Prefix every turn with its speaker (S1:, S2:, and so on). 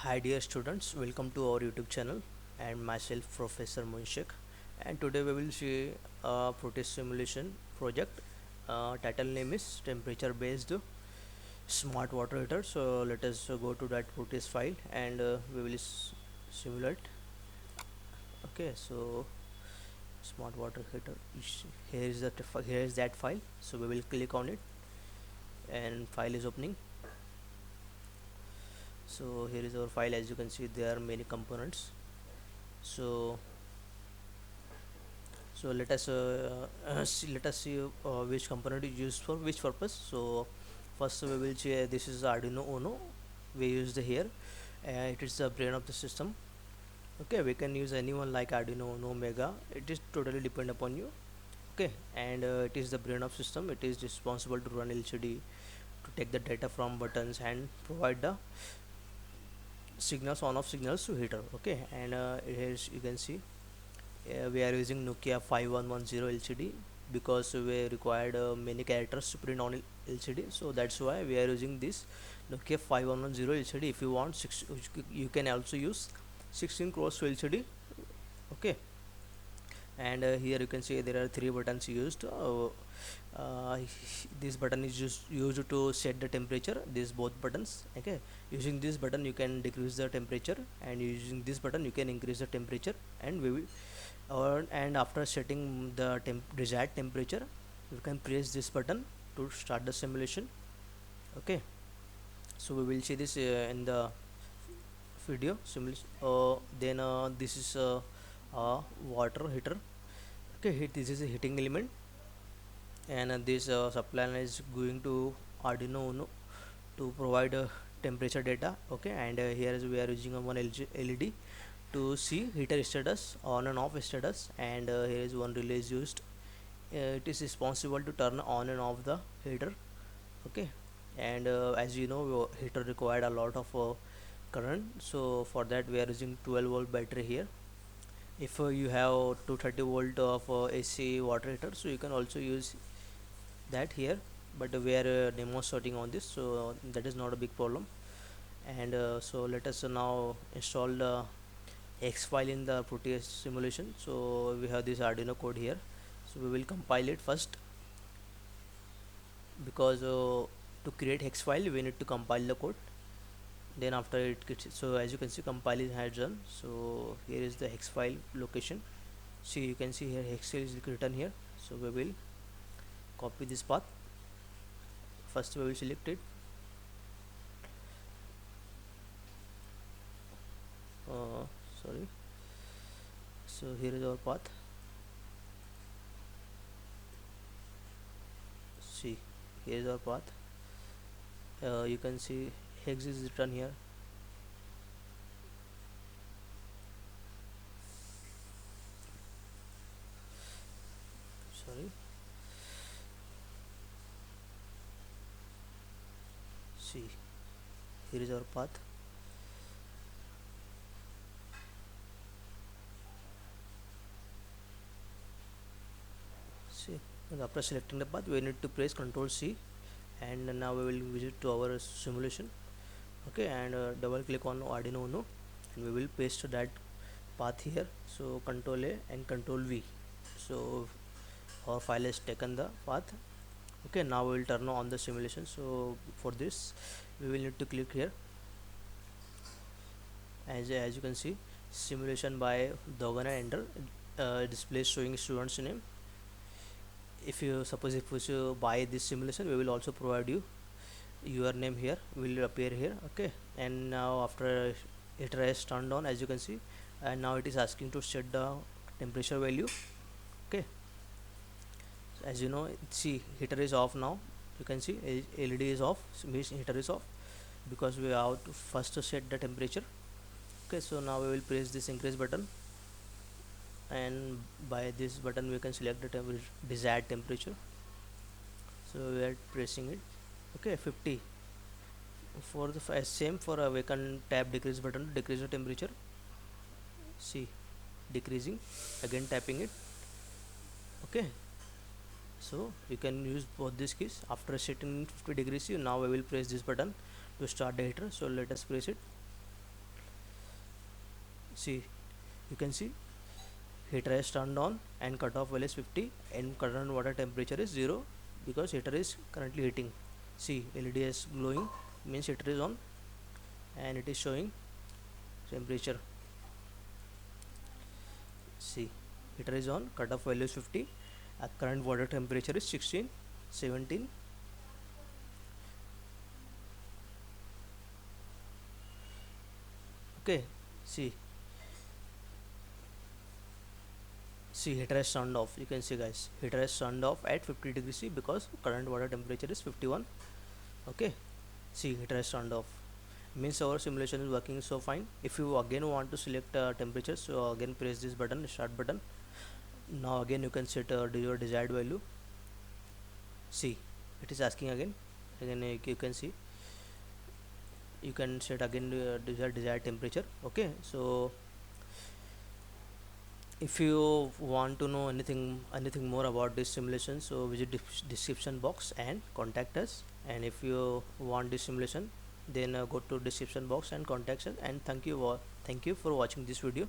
S1: Hi dear students, welcome to our YouTube channel and myself Professor Munshik, and today we will see a protest simulation project. Title name is temperature based smart water heater. So let us go to that protest file and we will simulate. Okay, so smart water heater here is here is that file. So we will click on it and file is opening. So here is our file. As you can see, there are many components. So let us see which component is used for which purpose. So first we will see this is Arduino Uno we used here. It is the brain of the system. Okay, we can use anyone like Arduino Uno Mega. It is totally depend upon you. Okay, and it is the brain of system. It is responsible to run LCD, to take the data from buttons and provide the signals, on off signals to heater. Okay, and here you can see we are using Nokia 5110 LCD because we required many characters to print on LCD, so that's why we are using this Nokia 5110 LCD. If you want you can also use 16 cross LCD. Okay, and here you can see there are three buttons used. Uh, this button is used to set the temperature, these both buttons. Okay, using this button you can decrease the temperature, and using this button you can increase the temperature, and we will and after setting the desired temperature you can press this button to start the simulation. Okay, so we will see this in the video simulation. Then this is water heater. Okay, this is a heating element, and this supply line is going to Arduino Uno to provide temperature data. Okay, and here is we are using one LED to see heater status, on and off status, and here is one relay is used. It is responsible to turn on and off the heater. Okay, and as you know, heater required a lot of current, so for that we are using 12-volt battery here. If you have 230 volt of AC water heater, so you can also use that here, but we are demonstrating on this, so that is not a big problem. And so let us now install the X file in the Proteus simulation. So we have this Arduino code here, so we will compile it first, because to create hex file we need to compile the code. Then after it gets, so as you can see compiling has done. So here is the hex file location. See, you can see here hex is written here. So we will copy this path. First we will select it. uh, Sorry, so here is our path. See, here is our path. You can see hex is written here. Sorry, see, here is our path. See, and after selecting the path we need to press Ctrl C, and now we will visit to our simulation. Okay, and double click on Arduino Uno, and we will paste that path here. So Ctrl A and Ctrl V, so our file has taken the path. Okay, now we will turn on the simulation. So for this we will need to click here. As you can see, simulation by Dogan and Ender, display showing students name. If you suppose if you buy this simulation, we will also provide you your name here will appear here. Okay, and now after it has turned on, as you can see, and now it is asking to set the temperature value. Okay, so as you know, see, heater is off now. You can see LED is off, means heater is off, because we have to first to set the temperature. Okay, so now we will press this increase button, and by this button we can select the desired temperature. So we are pressing it. Okay, 50. For the same, for a we can tap decrease button to decrease the temperature. See, decreasing, again tapping it. Okay, so you can use both these keys. After setting 50 degrees, you now we will press this button to start the heater. So let us press it. See, you can see heater is turned on and cutoff value is 50 and current water temperature is 0 because heater is currently heating. See, LED is glowing, means heater is on, and it is showing temperature. See, heater is on, cutoff value is 50, current water temperature is 16, 17. Okay, see, heater is turned off. You can see, guys, heater is turned off at 50 degrees C because current water temperature is 51. Okay, see, heater is turned off, means our simulation is working so fine. If you again want to select temperature, so again press this button, start button. Now again you can set your desired value. See, it is asking again. Again you can see, you can set again desired temperature. Okay, so if you want to know anything more about this simulation, so visit description box and contact us. And if you want this simulation, then go to description box and contact us. And thank you for watching this video.